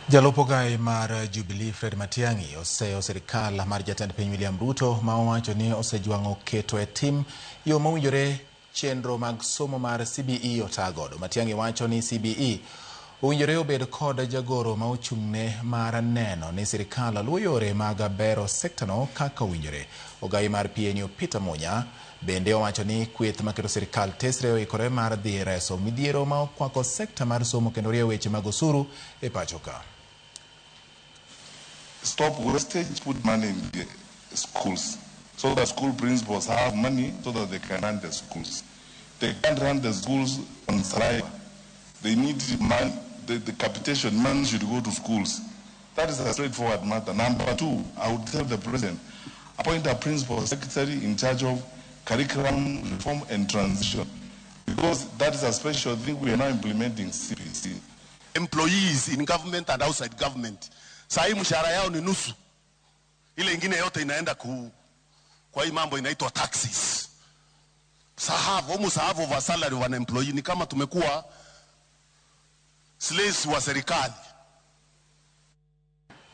Jalupo gai mar Jubilee Fred Matiang'i oseyo sirikal mar jatend piny William Ruto ma owacho ni osejwang'o keto e tim yo mowinjore chenro mag somo mar CBE otagodo. Matiang'i wacho ni CBE owinjore obed kod jagoro ma ochung'ne mar neno ni sirikal luwo yore mag bero sektano kaka owinjore. Ogai mar PNU Peter Munya bende owacho ni kweth maketo sirikal tesre oikore mar dhi reso midhiero ma okwako sekta mar somo kendo rieyo weche mag osuru e pacho ka. Stop wastage, put money in the schools so that school principals have money so that they can run the schools. They can't run the schools on saliva. They need money. The capitation money should go to schools. That is a straightforward matter. Number two, I would tell the president, appoint a principal secretary in charge of curriculum reform and transition, because that is a special thing we are now implementing CPC. Employees in government and outside government, sahi mshahara yao ni nusu. Ile ingine yote inaenda kwa hii mambo inaitwa taxes. Almost half of our salary of an employee. Ni kama tumekuwa slaves wa serikali.